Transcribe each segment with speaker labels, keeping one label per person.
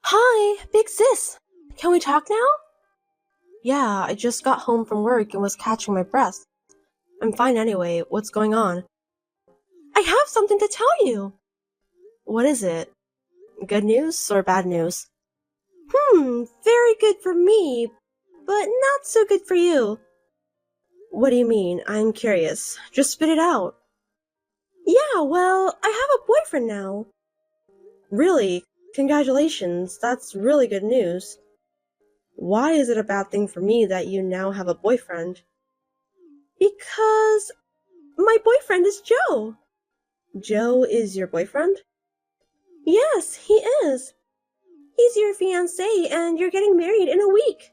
Speaker 1: Hi, big sis. Can we talk now? Yeah, I just got home from work and was catching my breath. I'm fine anyway. What's going on? I have something to tell you. What is it? Good news or bad news? Very good for me, but not so good for you. What do you mean? I'm curious. Just spit it out. Yeah, well, I have a boyfriend now. Really? Congratulations. That's really good news. Why is it a bad thing for me that you now have a boyfriend? Because my boyfriend is Joe. Joe is your boyfriend? Yes, he is. He's your fiancé and you're getting married in a week.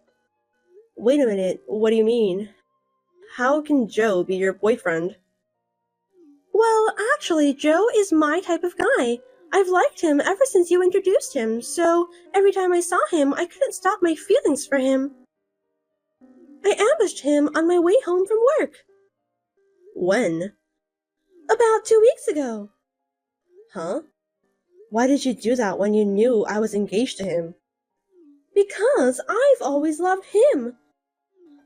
Speaker 1: Wait a minute, what do you mean? How can Joe be your boyfriend? Well, actually, Joe is my type of guy. I've liked him ever since you introduced him, so every time I saw him, I couldn't stop my feelings for him. I ambushed him on my way home from work. When? About 2 weeks ago. Huh? Why did you do that when you knew I was engaged to him? Because I've always loved him.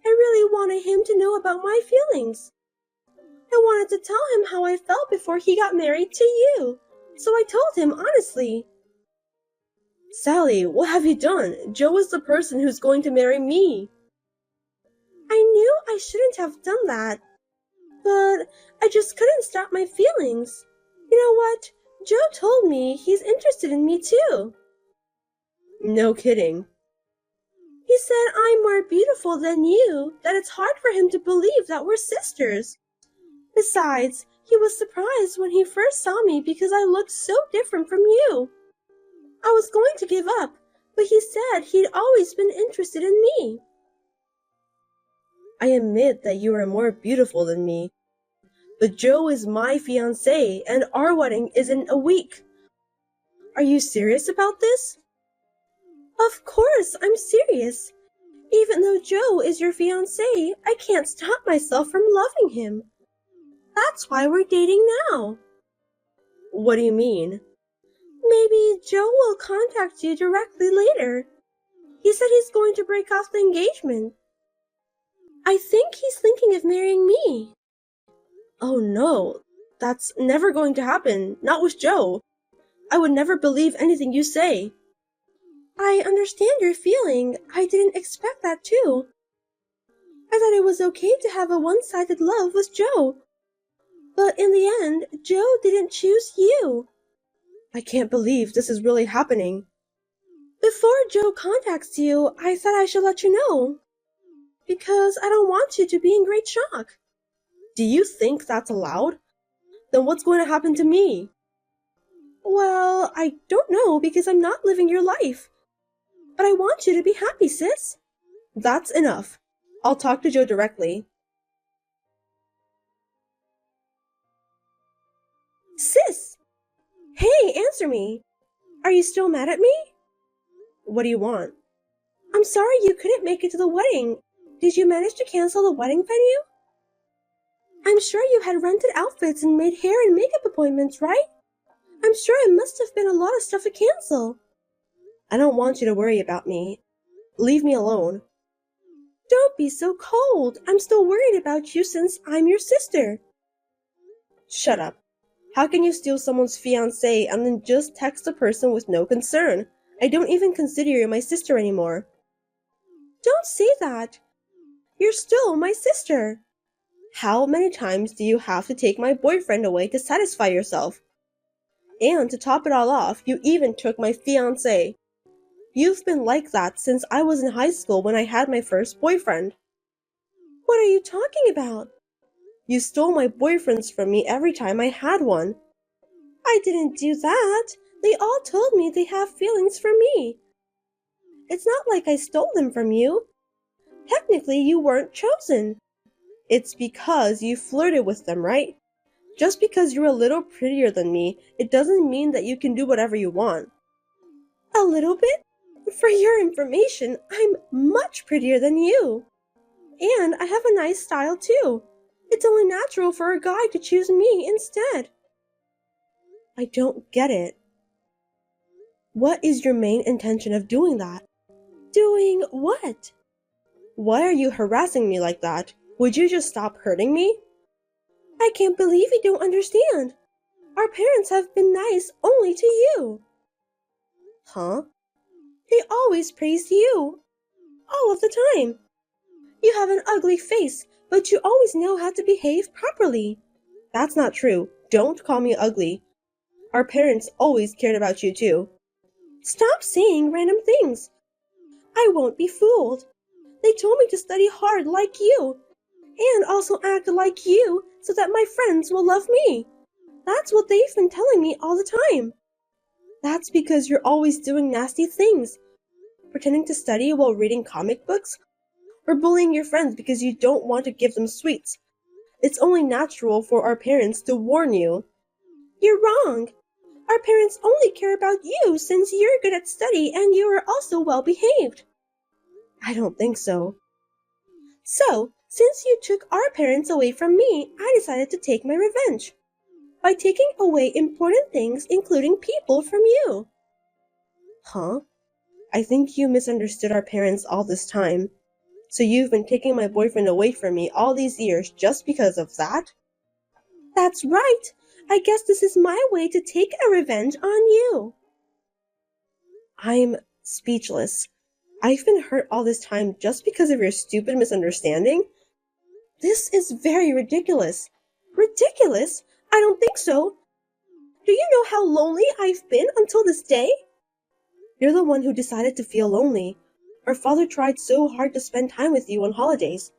Speaker 1: I really wanted him to know about my feelings. I wanted to tell him how I felt before he got married to you, so I told him honestly. Sally, what have you done? Joe is the person who's going to marry me. I knew I shouldn't have done that, but I just couldn't stop my feelings. You know what? Joe told me he's interested in me too. No kidding. He said I'm more beautiful than you, that it's hard for him to believe that we're sisters. Besides, he was surprised when he first saw me because I looked so different from you. I was going to give up, but he said he'd always been interested in me. I admit that you are more beautiful than me, but Joe is my fiancé and our wedding is in a week. Are you serious about this? Of course, I'm serious. Even though Joe is your fiancé, I can't stop myself from loving him. That's why we're dating now. What do you mean? Maybe Joe will contact you directly later. He said he's going to break off the engagement. I think he's thinking of marrying me. Oh no, that's never going to happen, not with Joe. I would never believe anything you say. I understand your feeling. I didn't expect that too. I thought it was okay to have a one-sided love with Joe. But in the end, Joe didn't choose you. I can't believe this is really happening. Before Joe contacts you, I thought I should let you know. Because I don't want you to be in great shock. Do you think that's allowed? Then what's going to happen to me? Well, I don't know because I'm not living your life. But I want you to be happy, sis. That's enough. I'll talk to Joe directly. Sis! Hey, answer me. Are you still mad at me? What do you want? I'm sorry you couldn't make it to the wedding. Did you manage to cancel the wedding venue? I'm sure you had rented outfits and made hair and makeup appointments, right? I'm sure it must have been a lot of stuff to cancel. I don't want you to worry about me. Leave me alone. Don't be so cold. I'm still worried about you since I'm your sister. Shut up. How can you steal someone's fiancé and then just text a person with no concern? I don't even consider you my sister anymore. Don't say that. You're still my sister. How many times do you have to take my boyfriend away to satisfy yourself? And to top it all off, you even took my fiancé. You've been like that since I was in high school when I had my first boyfriend. What are you talking about? You stole my boyfriends from me every time I had one. I didn't do that. They all told me they have feelings for me. It's not like I stole them from you. Technically, you weren't chosen. It's because you flirted with them, right? Just because you're a little prettier than me, it doesn't mean that you can do whatever you want. A little bit? For your information, I'm much prettier than you. And I have a nice style too. It's only natural for a guy to choose me instead. I don't get it. What is your main intention of doing that? Doing what? Why are you harassing me like that? Would you just stop hurting me? I can't believe you don't understand. Our parents have been nice only to you. Huh? They always praised you. All of the time. You have an ugly face, but you always know how to behave properly. That's not true. Don't call me ugly. Our parents always cared about you too. Stop saying random things. I won't be fooled. They told me to study hard like you, and also act like you so that my friends will love me. That's what they've been telling me all the time. That's because you're always doing nasty things, pretending to study while reading comic books, or bullying your friends because you don't want to give them sweets. It's only natural for our parents to warn you. You're wrong. Our parents only care about you since you're good at study and you are also well behaved. I don't think so. So, since you took our parents away from me, I decided to take my revenge by taking away important things, including people, from you. Huh? I think you misunderstood our parents all this time. So you've been taking my boyfriend away from me all these years just because of that? That's right. I guess this is my way to take a revenge on you. I'm speechless. I've been hurt all this time just because of your stupid misunderstanding? This is very ridiculous. Ridiculous? I don't think so. Do you know how lonely I've been until this day? You're the one who decided to feel lonely. Our father tried so hard to spend time with you on holidays.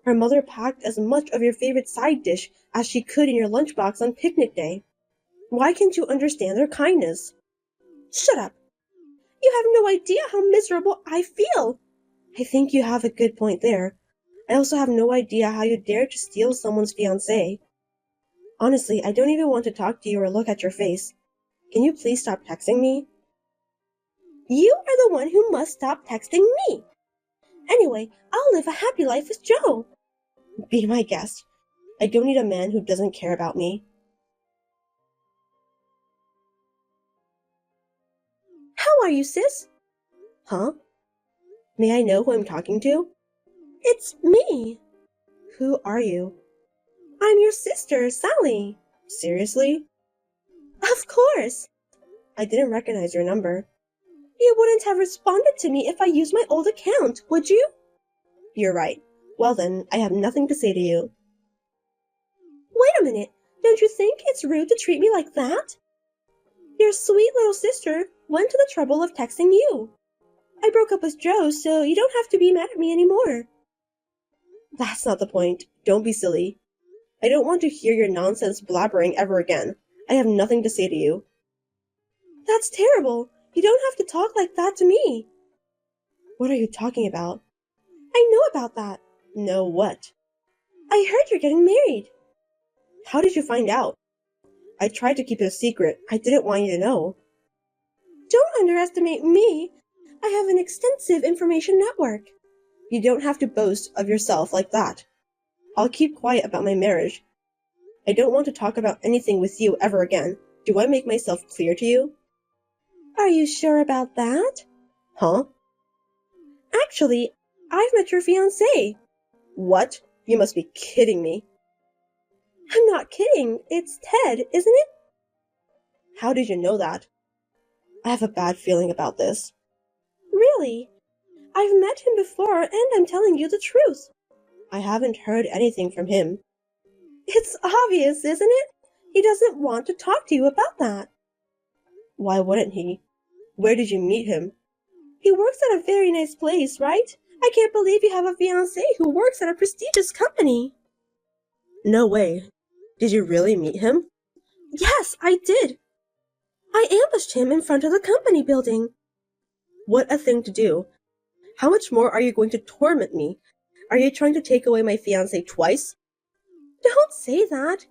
Speaker 1: Our mother packed as much of your favorite side dish as she could in your lunchbox on picnic day. Why can't you understand their kindness? Shut up. You have no idea how miserable I feel. I think you have a good point there. I also have no idea how you dared to steal someone's fiancé. Honestly, I don't even want to talk to you or look at your face. Can you please stop texting me? You are the one who must stop texting me. Anyway, I'll live a happy life with Joe. Be my guest. I don't need a man who doesn't care about me. How are you, sis? Huh? May I know who I'm talking to? It's me. Who are you? I'm your sister, Sally. Seriously? Of course. I didn't recognize your number. You wouldn't have responded to me if I used my old account, would you? You're right. Well then, I have nothing to say to you. Wait a minute. Don't you think it's rude to treat me like that? Your sweet little sister went to the trouble of texting you. I broke up with Joe, so you don't have to be mad at me anymore. That's not the point. Don't be silly. I don't want to hear your nonsense blabbering ever again. I have nothing to say to you. That's terrible. You don't have to talk like that to me. What are you talking about? I know about that. Know what? I heard you're getting married. How did you find out? I tried to keep it a secret. I didn't want you to know. Don't underestimate me. I have an extensive information network. You don't have to boast of yourself like that. I'll keep quiet about my marriage. I don't want to talk about anything with you ever again. Do I make myself clear to you? Are you sure about that? Huh? Actually, I've met your fiancé. What? You must be kidding me. I'm not kidding. It's Ted, isn't it? How did you know that? I have a bad feeling about this. Really? I've met him before and I'm telling you the truth. I haven't heard anything from him. It's obvious, isn't it? He doesn't want to talk to you about that. Why wouldn't he? Where did you meet him? He works at a very nice place, right? I can't believe you have a fiancé who works at a prestigious company. No way. Did you really meet him? Yes, I did. I ambushed him in front of the company building. What a thing to do. How much more are you going to torment me? Are you trying to take away my fiancé twice? Don't say that.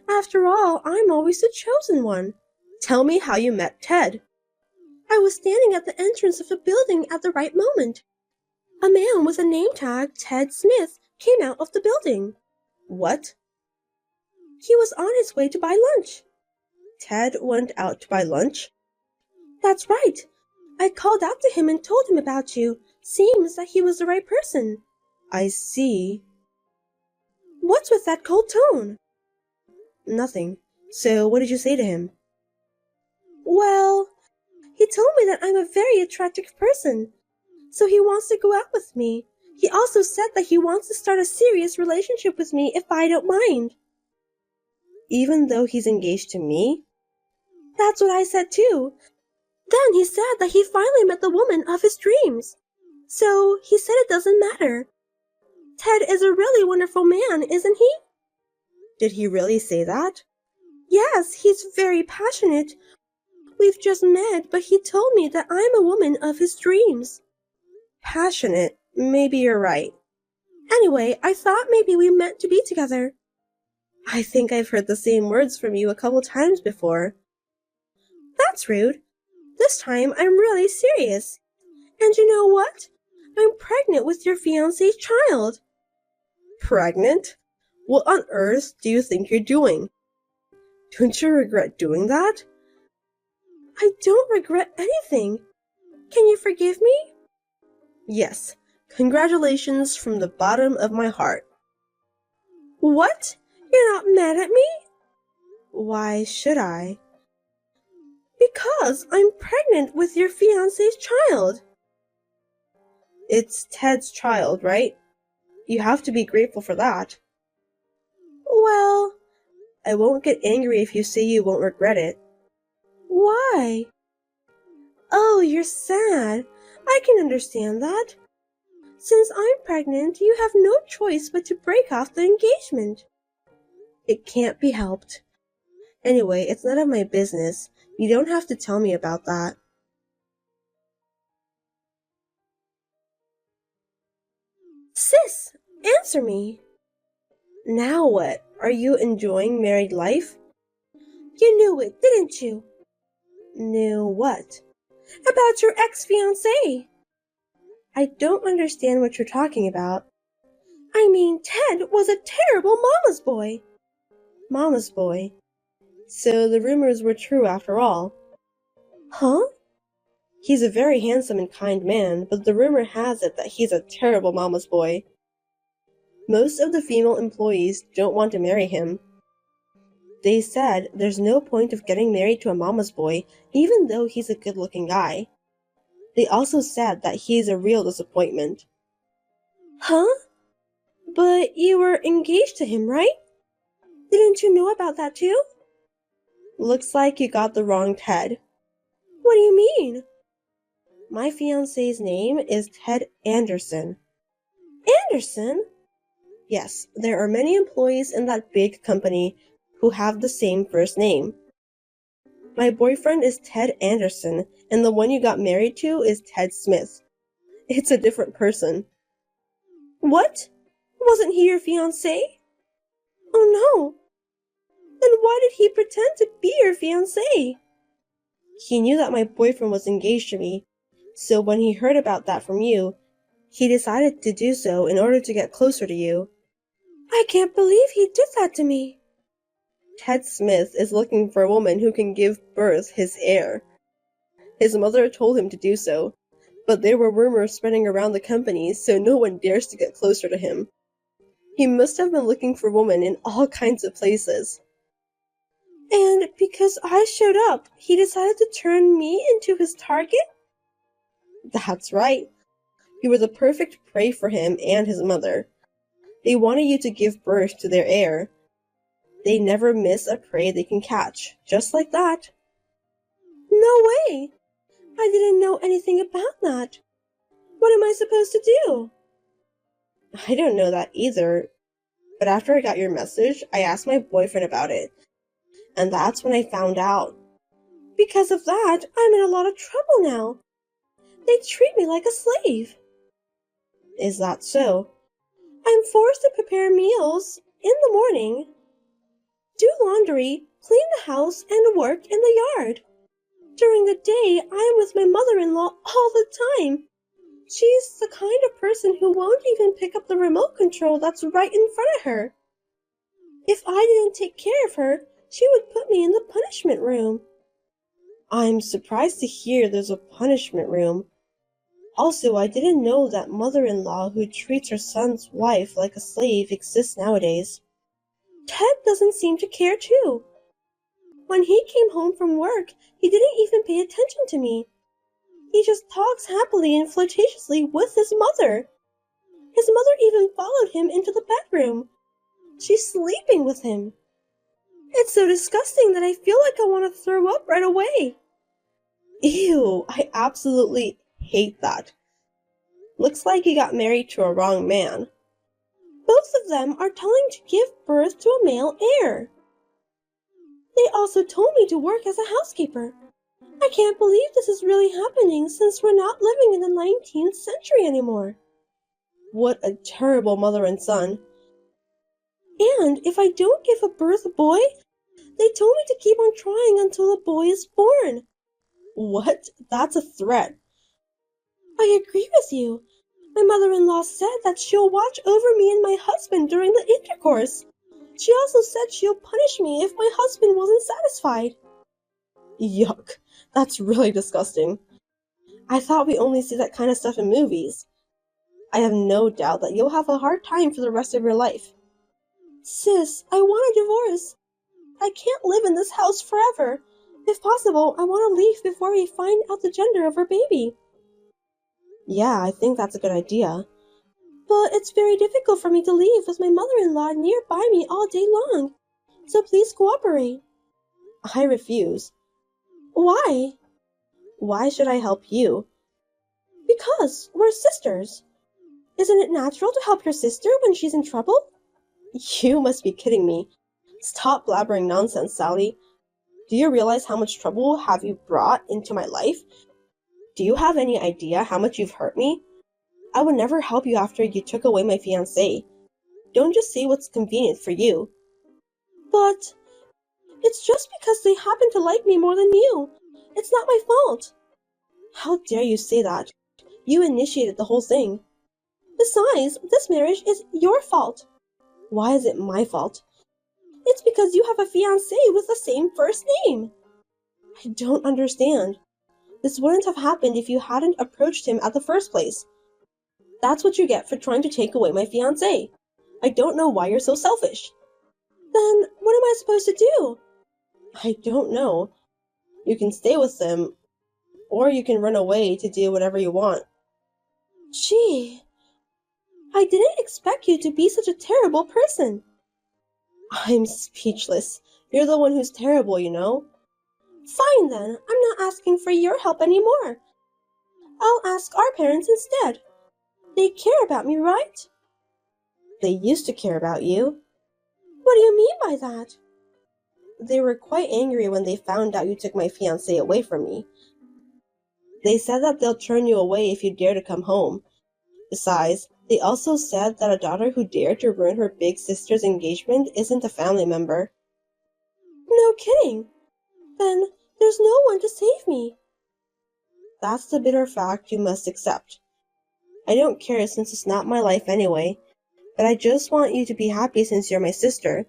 Speaker 1: After all, I'm always the chosen one. Tell me how you met Ted. I was standing at the entrance of the building at the right moment. A man with a name tag, Ted Smith, came out of the building. What? He was on his way to buy lunch. Ted went out to buy lunch? That's right. I called out to him and told him about you. Seems that he was the right person. I see. What's with that cold tone? Nothing. So what did you say to him? Well, he told me that I'm a very attractive person, so he wants to go out with me. He also said that he wants to start a serious relationship with me if I don't mind. Even though he's engaged to me? That's what I said too. Then he said that he finally met the woman of his dreams. So he said it doesn't matter. Ted is a really wonderful man, isn't he? Did he really say that? Yes, he's very passionate. We've just met, but he told me that I'm a woman of his dreams. Passionate? Maybe you're right. Anyway, I thought maybe we meant to be together. I think I've heard the same words from you a couple times before. That's rude. This time I'm really serious. And you know what? I'm pregnant with your fiancé's child. Pregnant? What on earth do you think you're doing? Don't you regret doing that? I don't regret anything. Can you forgive me? Yes. Congratulations from the bottom of my heart. What? You're not mad at me? Why should I? Because I'm pregnant with your fiancé's child. It's Ted's child, right? You have to be grateful for that. Well, I won't get angry if you say you won't regret it. Why? Oh, you're sad. I can understand that. Since I'm pregnant, you have no choice but to break off the engagement. It can't be helped. Anyway, it's none of my business. You don't have to tell me about that. Sis, answer me. Now what? Are you enjoying married life? You knew it, didn't you? Knew what? About your ex-fiancé. I don't understand what you're talking about. I mean, Ted was a terrible mama's boy. Mama's boy. So the rumors were true after all. Huh? He's a very handsome and kind man, but the rumor has it that he's a terrible mama's boy. Most of the female employees don't want to marry him. They said there's no point of getting married to a mama's boy, even though he's a good-looking guy. They also said that he's a real disappointment. Huh? But you were engaged to him, right? Didn't you know about that too? Looks like you got the wrong Ted. What do you mean? My fiancé's name is Ted Anderson. Anderson? Yes, there are many employees in that big company who have the same first name. My boyfriend is Ted Anderson, and the one you got married to is Ted Smith. It's a different person. What? Wasn't he your fiancé? Oh no. Then why did he pretend to be your fiancé? He knew that my boyfriend was engaged to me, so when he heard about that from you, he decided to do so in order to get closer to you. I can't believe he did that to me. Ted Smith is looking for a woman who can give birth his heir. His mother told him to do so, but there were rumors spreading around the company, so no one dares to get closer to him. He must have been looking for women in all kinds of places. And because I showed up, he decided to turn me into his target? That's right. You were the perfect prey for him and his mother. They wanted you to give birth to their heir. They never miss a prey they can catch, just like that. No way! I didn't know anything about that. What am I supposed to do? I don't know that either, but after I got your message, I asked my boyfriend about it, and that's when I found out. Because of that, I'm in a lot of trouble now. They treat me like a slave. Is that so? I'm forced to prepare meals in the morning, do laundry, clean the house, and work in the yard. During the day, I am with my mother-in-law all the time. She's the kind of person who won't even pick up the remote control that's right in front of her. If I didn't take care of her, she would put me in the punishment room. I'm surprised to hear there's a punishment room. Also, I didn't know that mother-in-law who treats her son's wife like a slave exists nowadays. Ted doesn't seem to care too. When he came home from work, he didn't even pay attention to me. He just talks happily and flirtatiously with his mother. His mother even followed him into the bedroom. She's sleeping with him. It's so disgusting that I feel like I want to throw up right away. Ew, I absolutely hate that. Looks like you got married to a wrong man. Both of them are telling to give birth to a male heir. They also told me to work as a housekeeper. I can't believe this is really happening since we're not living in the 19th century anymore. What a terrible mother and son. And if I don't give birth a boy, they told me to keep on trying until a boy is born. What? That's a threat. I agree with you. My mother-in-law said that she'll watch over me and my husband during the intercourse. She also said she'll punish me if my husband wasn't satisfied. Yuck, that's really disgusting. I thought we only see that kind of stuff in movies. I have no doubt that you'll have a hard time for the rest of your life. Sis, I want a divorce. I can't live in this house forever. If possible, I want to leave before we find out the gender of our baby. Yeah, I think that's a good idea. But it's very difficult for me to leave with my mother-in-law nearby me all day long. So please cooperate. I refuse. Why? Why should I help you? Because we're sisters. Isn't it natural to help your sister when she's in trouble? You must be kidding me. Stop blabbering nonsense, Sally. Do you realize how much trouble have you brought into my life? Do you have any idea how much you've hurt me? I would never help you after you took away my fiancé. Don't just say what's convenient for you. But it's just because they happen to like me more than you. It's not my fault. How dare you say that? You initiated the whole thing. Besides, this marriage is your fault. Why is it my fault? It's because you have a fiancé with the same first name. I don't understand. This wouldn't have happened if you hadn't approached him at the first place. That's what you get for trying to take away my fiancé. I don't know why you're so selfish. Then what am I supposed to do? I don't know. You can stay with them, or you can run away to do whatever you want. Gee, I didn't expect you to be such a terrible person. I'm speechless. You're the one who's terrible, you know. Fine then, I'm not asking for your help anymore. I'll ask our parents instead. They care about me, right? They used to care about you. What do you mean by that? They were quite angry when they found out you took my fiancé away from me. They said that they'll turn you away if you dare to come home. Besides, they also said that a daughter who dared to ruin her big sister's engagement isn't a family member. No kidding. Then there's no one to save me. That's the bitter fact you must accept. I don't care since it's not my life anyway, but I just want you to be happy since you're my sister.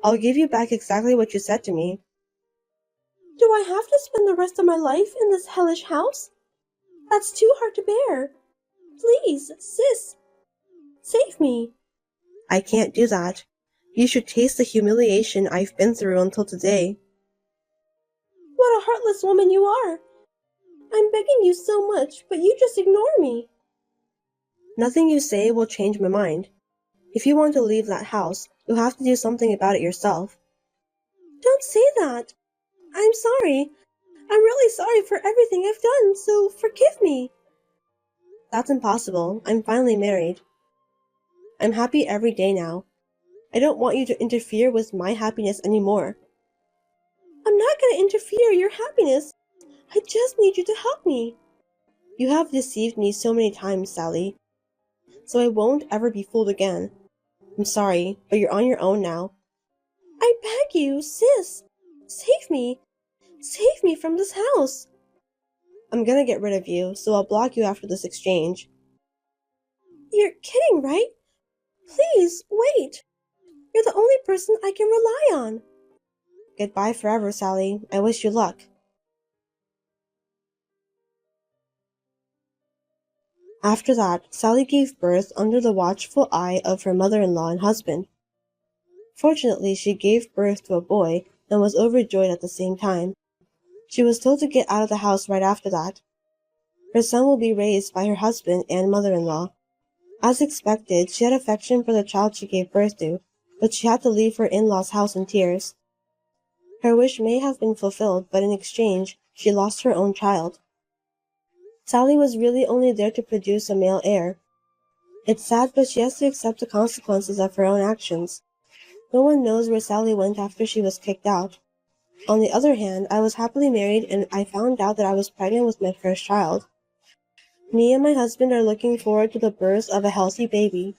Speaker 1: I'll give you back exactly what you said to me. Do I have to spend the rest of my life in this hellish house? That's too hard to bear. Please, sis, save me. I can't do that. You should taste the humiliation I've been through until today. What a heartless woman you are. I'm begging you so much, but you just ignore me. Nothing you say will change my mind. If you want to leave that house, you'll have to do something about it yourself. Don't say that. I'm sorry. I'm really sorry for everything I've done, so forgive me. That's impossible. I'm finally married. I'm happy every day now. I don't want you to interfere with my happiness anymore. I'm not going to interfere your happiness. I just need you to help me. You have deceived me so many times, Sally. So I won't ever be fooled again. I'm sorry, but you're on your own now. I beg you, sis. Save me. Save me from this house. I'm gonna get rid of you, so I'll block you after this exchange. You're kidding, right? Please, wait. You're the only person I can rely on. Goodbye forever, Sally. I wish you luck. After that, Sally gave birth under the watchful eye of her mother-in-law and husband. Fortunately, she gave birth to a boy and was overjoyed at the same time. She was told to get out of the house right after that. Her son will be raised by her husband and mother-in-law. As expected, she had affection for the child she gave birth to, but she had to leave her in-laws' house in tears. Her wish may have been fulfilled, but in exchange, she lost her own child. Sally was really only there to produce a male heir. It's sad, but she has to accept the consequences of her own actions. No one knows where Sally went after she was kicked out. On the other hand, I was happily married and I found out that I was pregnant with my first child. Me and my husband are looking forward to the birth of a healthy baby.